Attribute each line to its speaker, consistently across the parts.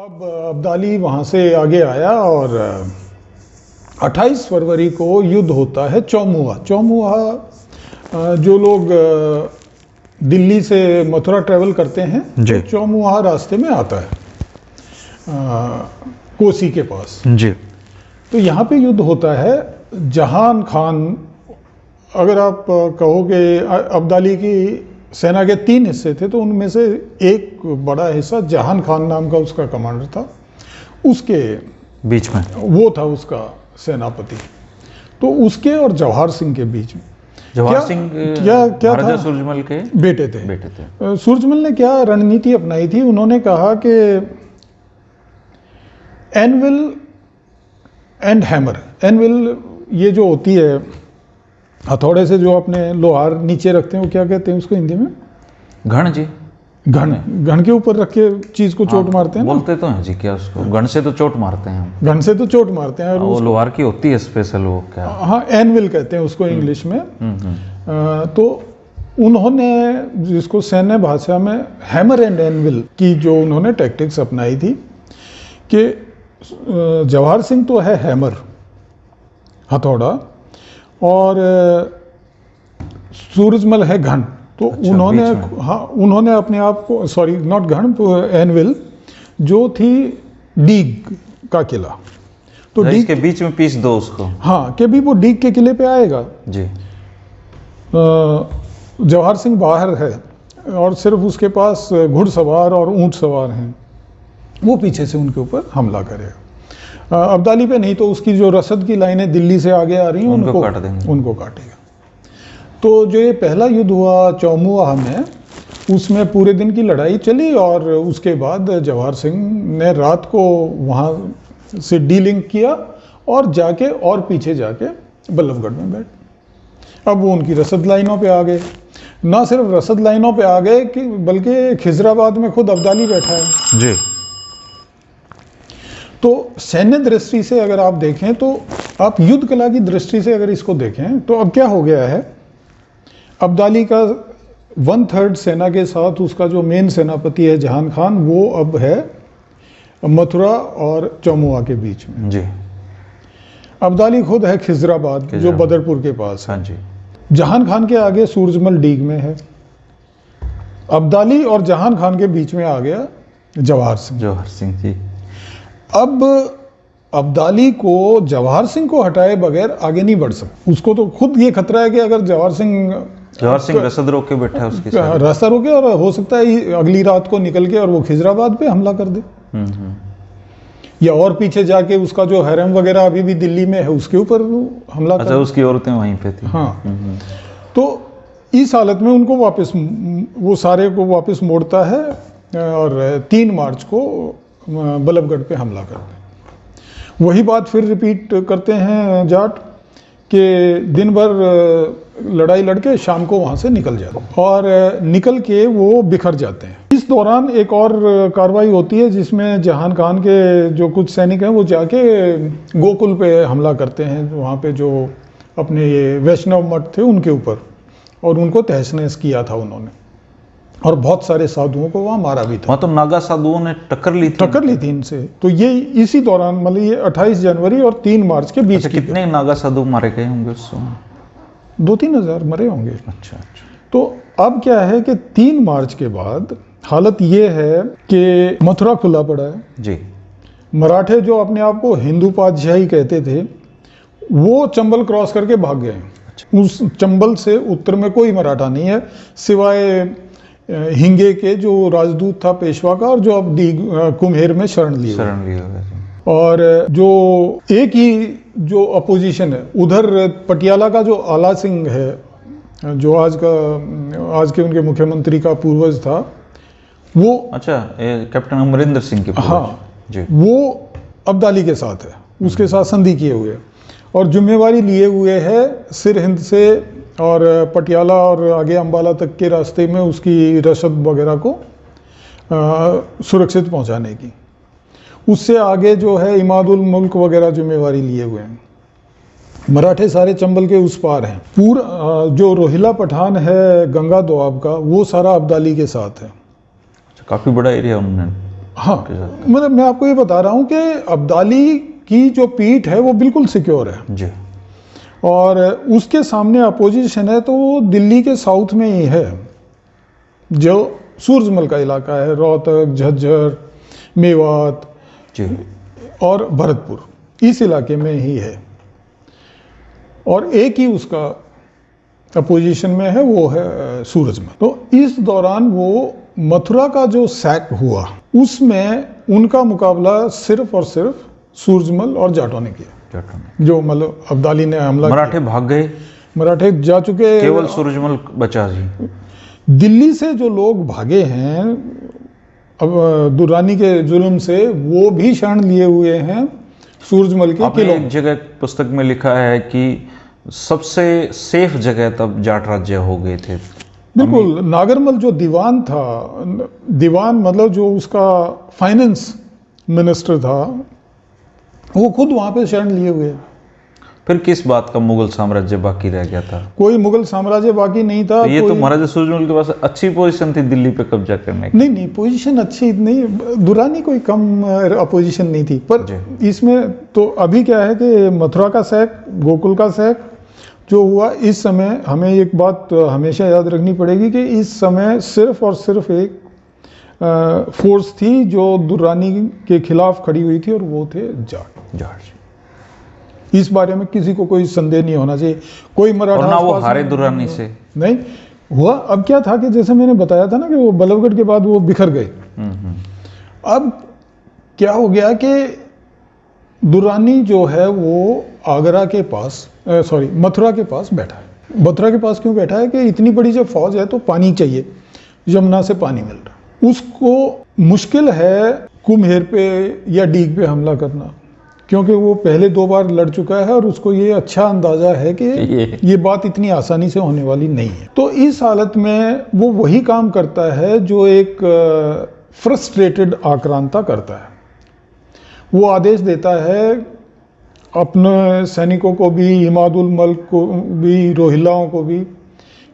Speaker 1: अब अब्दाली वहाँ से आगे आया और 28 फरवरी को युद्ध होता है चौमुहा। चौमुहा जो लोग दिल्ली से मथुरा ट्रेवल करते हैं तो चौमुहा रास्ते में आता है कोसी के पास
Speaker 2: जी।
Speaker 1: तो यहाँ पे युद्ध होता है। जहान खान, अगर आप कहोगे अब्दाली की सेना के 3 हिस्से थे तो उनमें से एक बड़ा हिस्सा जहान खान नाम का उसका कमांडर था, उसके
Speaker 2: बीच में
Speaker 1: वो था उसका सेनापति। तो उसके और जवाहर सिंह के बीच में
Speaker 2: जवाहर सिंह
Speaker 1: क्या था,
Speaker 2: सूरजमल के
Speaker 1: बेटे थे। सूरजमल ने क्या रणनीति अपनाई थी, उन्होंने कहा कि एनविल एंड हैमर। एनविल ये जो होती है हथौड़े से जो अपने लोहार नीचे रखते हैं, वो क्या कहते हैं उसको हिंदी में?
Speaker 2: घण जी।
Speaker 1: घण के ऊपर रख के चीज को चोट मारते हैं।
Speaker 2: बोलते तो हैं जी, क्या उसको घण से तो चोट मारते हैं हम।
Speaker 1: घण से तो चोट मारते हैं।
Speaker 2: वो लोहार की होती है स्पेशल, वो क्या?
Speaker 1: हाँ, एनविल कहते हैं उसको इंग्लिश में। तो उन्होंने जिसको सैन्य भाषा में हैमर एंड एनविल की जो उन्होंने टैक्टिक्स अपनाई थी कि जवाहर सिंह तो है हैमर, हथौड़ा, और सूरजमल है घन। तो
Speaker 2: अच्छा,
Speaker 1: उन्होंने अपने आप को, सॉरी नॉट घन, एनविल जो थी डीग का किला, तो
Speaker 2: डीग के बीच में पीस दो उसको।
Speaker 1: हाँ, कि भी वो डीग के किले पे आएगा
Speaker 2: जी।
Speaker 1: जवाहर सिंह बाहर है और सिर्फ उसके पास घुड़सवार और ऊंट सवार हैं, वो पीछे से उनके ऊपर हमला करेगा। अब्दाली पे नहीं तो उसकी जो रसद की लाइनें दिल्ली से आगे आ रही हैं उनको काटेगा। तो जो ये पहला युद्ध हुआ चौमुहा में, उसमें पूरे दिन की लड़ाई चली और उसके बाद जवाहर सिंह ने रात को वहाँ से डीलिंक किया और जाके और पीछे जाके बल्लभगढ़ में बैठ। अब वो उनकी रसद लाइनों पे आ गए। ना सिर्फ रसद लाइनों पे आ गए कि बल्कि खिजराबाद में खुद अब्दाली बैठा है
Speaker 2: जी।
Speaker 1: तो सैन्य दृष्टि से अगर आप देखें, तो आप युद्ध कला की दृष्टि से अगर इसको देखें तो अब क्या हो गया है, अब्दाली का 1/3 सेना के साथ उसका जो मेन सेनापति है जहान खान, वो अब है मथुरा और चौमुहा के बीच में
Speaker 2: जी।
Speaker 1: अब्दाली खुद है खिजराबाद जो बदरपुर के पास है।
Speaker 2: हाँ जी।
Speaker 1: जहान खान के आगे सूरजमल डीग में है। अब्दाली और जहान खान के बीच में आ गया जवाहर सिंह
Speaker 2: जी।
Speaker 1: अब अब्दाली को जवाहर सिंह को हटाए बगैर आगे नहीं बढ़ सकता। उसको तो खुद ये खतरा है कि अगर जवाहर सिंह
Speaker 2: रसद रोक के बैठा है, उसके
Speaker 1: रास्ता रोके और हो सकता है अगली रात को निकल के और वो खिजराबाद पे हमला कर दे, या और पीछे जाके उसका जो हैरम वगैरह अभी भी दिल्ली में है उसके ऊपर हमला कर दे।
Speaker 2: उसकी औरतें वहीं पे थी।
Speaker 1: हाँ। तो इस हालत में उनको वापस, वो सारे को वापस मोड़ता है और 3 मार्च को बल्लभगढ़ पे हमला करते हैं। वही बात फिर रिपीट करते हैं जाट कि दिन भर लड़ाई लड़के शाम को वहाँ से निकल जाते हैं और निकल के वो बिखर जाते हैं। इस दौरान एक और कार्रवाई होती है जिसमें जहान खान के जो कुछ सैनिक हैं वो जाके गोकुल पे हमला करते हैं, वहाँ पे जो अपने ये वैष्णव मठ थे उनके ऊपर, और उनको तहस-नहस किया था उन्होंने, और बहुत सारे साधुओं को वहाँ मारा भी था।
Speaker 2: वहाँ तो नागा साधुओं ने टक्कर ली थी इनसे।
Speaker 1: तो ये इसी दौरान, मतलब ये 28 जनवरी और 3 मार्च के बीच।
Speaker 2: कितने नागा साधु मारे गए होंगे उस समय?
Speaker 1: 2-3 हजार मरे होंगे।
Speaker 2: अच्छा।
Speaker 1: तो अब क्या है कि 3 मार्च के बाद हालत ये है कि मथुरा खुला पड़ा है
Speaker 2: जी।
Speaker 1: मराठे जो अपने आप को हिंदू पातशाही कहते थे, वो चंबल क्रॉस करके भाग गए। उस चंबल से उत्तर में कोई मराठा नहीं है सिवाय हिंगे के जो राजदूत था पेशवा का, और जो अब कुम्हेर में शरण लिए। और जो एक ही जो अपोजिशन है उधर पटियाला का जो आला सिंह है, जो आज के उनके मुख्यमंत्री का पूर्वज था, वो
Speaker 2: अच्छा कैप्टन अमरिंदर सिंह के पूर्वज।
Speaker 1: हाँ
Speaker 2: जी।
Speaker 1: वो अब्दाली के साथ है, उसके साथ संधि किए हुए और जिम्मेवारी लिए हुए है सिर हिंद से और पटियाला और आगे अंबाला तक के रास्ते में उसकी रसद वगैरह को सुरक्षित पहुंचाने की। उससे आगे जो है इमादुल मुल्क वगैरह जिम्मेवारी लिए हुए हैं। मराठे सारे चंबल के उस पार हैं। पूरा जो रोहिला पठान है गंगा दोआब का, वो सारा अब्दाली के साथ है।
Speaker 2: काफ़ी बड़ा एरिया उन्होंने
Speaker 1: हाँ,
Speaker 2: के साथ।
Speaker 1: मतलब मैं आपको ये बता रहा हूँ कि अब्दाली की जो पीठ है वो बिल्कुल सिक्योर है,
Speaker 2: जी
Speaker 1: और उसके सामने अपोजिशन है तो वो दिल्ली के साउथ में ही है, जो सूरजमल का इलाका है, रोहतक, झज्जर, मेवात
Speaker 2: जी
Speaker 1: और भरतपुर, इस इलाके में ही है। और एक ही उसका अपोजिशन में है, वो है सूरजमल। तो इस दौरान वो मथुरा का जो सैक हुआ उसमें उनका मुकाबला सिर्फ और सिर्फ सूरजमल और जाटों ने किया,
Speaker 2: जाटों में।
Speaker 1: जो मतलब अब्दाली ने हमला
Speaker 2: मराठे भाग गए,
Speaker 1: किया। मराठे जा चुके,
Speaker 2: केवल सूरजमल बचा जी।
Speaker 1: दिल्ली से जो लोग भागे हैं अब दुर्रानी के जुल्म से, वो भी शरण लिए हुए हैं सूरजमल के
Speaker 2: आपने
Speaker 1: किलों।
Speaker 2: एक जगह पुस्तक में लिखा है कि सबसे सेफ जगह तब जाट राज्य हो गए थे।
Speaker 1: बिल्कुल, नागरमल जो दीवान था, दीवान मतलब जो उसका फाइनेंस मिनिस्टर था, वो खुद वहाँ पे शरण लिए हुए हैं।
Speaker 2: फिर किस बात का मुगल साम्राज्य बाकी रह गया था?
Speaker 1: कोई मुगल साम्राज्य बाकी नहीं था।
Speaker 2: तो ये तो
Speaker 1: कोई,
Speaker 2: महाराजा सूरजमल के पास अच्छी पोजीशन थी दिल्ली पे कब्जा करने की।
Speaker 1: नहीं पोजीशन अच्छी नहीं, दुरानी कोई कम अपोजिशन नहीं थी। पर इसमें तो अभी क्या है कि मथुरा का सैक, गोकुल का सैक जो हुआ, इस समय हमें एक बात हमेशा याद रखनी पड़ेगी कि इस समय सिर्फ और सिर्फ एक फोर्स थी जो दुर्रानी के खिलाफ खड़ी हुई थी, और वो थे जाट।
Speaker 2: जाट
Speaker 1: इस बारे में किसी को कोई संदेह नहीं होना चाहिए। कोई मराठा
Speaker 2: और ना वो
Speaker 1: आसपास
Speaker 2: हारे
Speaker 1: में
Speaker 2: दुर्रानी से
Speaker 1: नहीं हुआ। अब क्या था कि जैसे मैंने बताया था ना कि वो बल्लभगढ़ के बाद वो बिखर गए। अब क्या हो गया कि दुर्रानी जो है वो आगरा के पास, मथुरा के पास बैठा है। मथुरा के पास क्यों बैठा है कि इतनी बड़ी जब फौज है तो पानी चाहिए, यमुना से पानी मिल रहा, उसको मुश्किल है कुम्हेर पे या डीग पे हमला करना, क्योंकि वो पहले 2 बार लड़ चुका है और उसको ये अच्छा अंदाजा है कि ये बात इतनी आसानी से होने वाली नहीं है। तो इस हालत में वो वही काम करता है जो एक फ्रस्ट्रेटेड आक्रांता करता है। वो आदेश देता है अपने सैनिकों को भी, इमादुल मल्क को भी, रोहिल्लाओं को भी,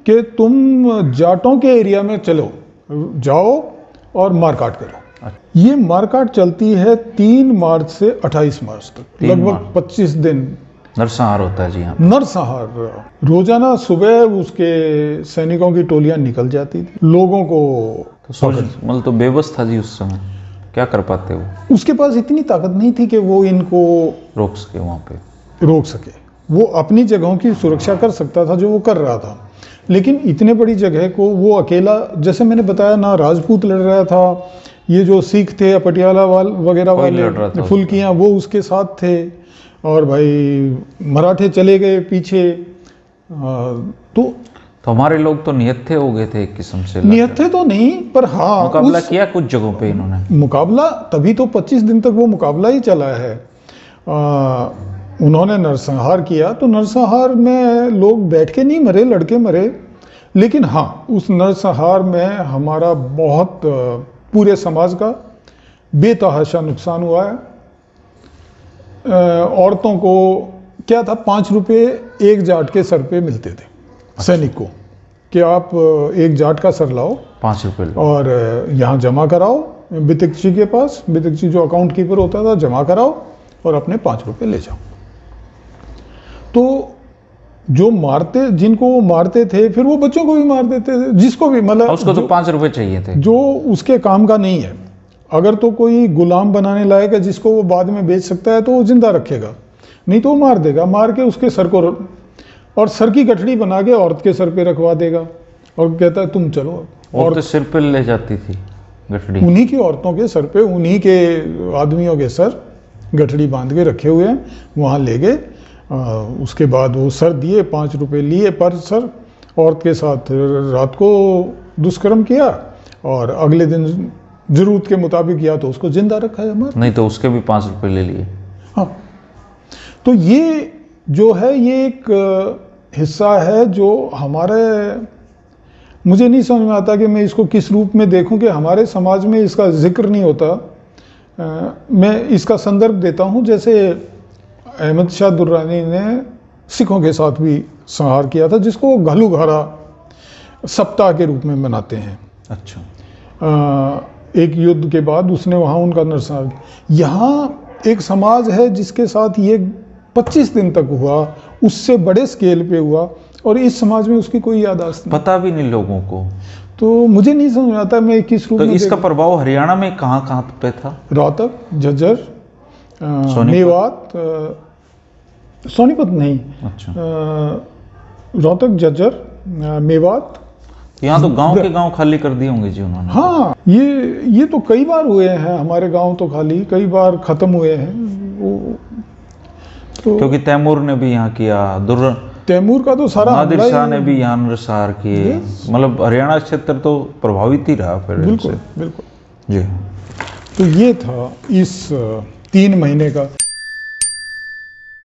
Speaker 1: कि तुम जाटों के एरिया में चलो, जाओ और मारकाट करो। ये मारकाट चलती है 3 मार्च से 28 मार्च तक, लगभग 25 दिन
Speaker 2: नरसंहार होता है जी यहाँ।
Speaker 1: नरसंहार। रोजाना सुबह उसके सैनिकों की टोलियां निकल जाती थी, लोगों को
Speaker 2: तो सूरजमल तो बेबस था जी उस समय, क्या कर पाते वो?
Speaker 1: उसके पास इतनी ताकत नहीं थी कि वो इनको
Speaker 2: रोक सके, वहाँ पे
Speaker 1: रोक सके। वो अपनी जगहों की सुरक्षा कर सकता था जो वो कर रहा था, लेकिन इतने बड़ी जगह को वो अकेला, जैसे मैंने बताया ना, राजपूत लड़ रहा था, ये जो सिख थे, पटियाला वगैरह वाले, फुल्कियाँ, वो उसके साथ थे, और भाई मराठे चले गए पीछे। तो
Speaker 2: हमारे लोग तो निहत्थे हो गए थे एक किस्म से।
Speaker 1: निहत्थे तो नहीं, पर हाँ
Speaker 2: मुकाबला किया कुछ जगहों पे इन्होंने।
Speaker 1: मुकाबला तभी तो 25 दिन तक वो मुकाबला ही चला है। उन्होंने नरसंहार किया, तो नरसंहार में लोग बैठ के नहीं मरे, लड़के मरे, लेकिन हाँ उस नरसंहार में हमारा बहुत पूरे समाज का बेतहाशा नुकसान हुआ है। औरतों को क्या था, 5 रुपये एक जाट के सर पे मिलते थे। अच्छा। सैनिक को कि आप एक जाट का सर लाओ,
Speaker 2: 5 रुपये
Speaker 1: और यहाँ जमा कराओ बितकची के पास, बितकची जो अकाउंट कीपर होता था, जमा कराओ और अपने 5 रुपये ले जाओ। तो जो मारते, जिनको वो मारते थे, फिर वो बच्चों को भी मार देते थे, जिसको भी, मतलब
Speaker 2: उसको तो 5 रुपये चाहिए थे,
Speaker 1: जो उसके काम का नहीं है। अगर तो कोई गुलाम बनाने लायक है जिसको वो बाद में बेच सकता है तो वो जिंदा रखेगा, नहीं तो वो मार देगा, मार के उसके सर को, और सर की गठड़ी बना के औरत के सर पे रखवा देगा और कहता है तुम चलो।
Speaker 2: और तो सिर पे ले जाती थी गठड़ी,
Speaker 1: उन्हीं की औरतों के सर पे, उन्हीं के आदमियों के सर गठड़ी बांध के रखे हुए हैं, वहाँ ले गए। उसके बाद वो सर दिए, 5 रुपये लिए पर सर, औरत के साथ रात को दुष्कर्म किया, और अगले दिन जरूरत के मुताबिक या तो उसको जिंदा रखा है, मर
Speaker 2: नहीं तो उसके भी 5 रुपये ले लिए।
Speaker 1: हाँ, तो ये जो है, ये एक हिस्सा है जो हमारे, मुझे नहीं समझ में आता कि मैं इसको किस रूप में देखूं कि हमारे समाज में इसका जिक्र नहीं होता। मैं इसका संदर्भ देता हूं, जैसे अहमद शाह दुर्रानी ने सिखों के साथ भी संहार किया था, जिसको घालू घारा सप्ताह के रूप में मनाते हैं।
Speaker 2: अच्छा।
Speaker 1: एक युद्ध के बाद उसने वहाँ उनका नरसंहार किया। यहाँ एक समाज है जिसके साथ ये 25 दिन तक हुआ, उससे बड़े स्केल पे हुआ, और इस समाज में उसकी कोई याददाश्त नहीं।
Speaker 2: पता भी नहीं लोगों को।
Speaker 1: तो मुझे नहीं समझ में आता मैं किस रूप
Speaker 2: तो
Speaker 1: में
Speaker 2: इसका प्रभाव हरियाणा में कहाँ कहाँ पे था?
Speaker 1: रोहतक, झज्जर,
Speaker 2: सोनीपत?
Speaker 1: मेवात, सोनीपत नहीं,
Speaker 2: अच्छा,
Speaker 1: रोहतक, झज्जर, मेवात।
Speaker 2: यहाँ तो गांव के गांव खाली कर दिए होंगे जी उन्होंने।
Speaker 1: हाँ, ये तो कई बार हुए हैं, हमारे गांव तो खाली कई बार खत्म हुए हैं वो। तो
Speaker 2: क्योंकि तैमूर ने भी यहाँ किया,
Speaker 1: तैमूर का तो सारा
Speaker 2: नादिर
Speaker 1: हमला
Speaker 2: शाह
Speaker 1: ही-
Speaker 2: ने भी यहाँ नरसंहार किए। मतलब हरियाणा क्षेत्र तो प्रभावित ही रहा फिर
Speaker 1: बिल्कुल
Speaker 2: इनसे।
Speaker 1: बिल्कुल।
Speaker 2: जी।
Speaker 1: तो ये था इस 3 महीने का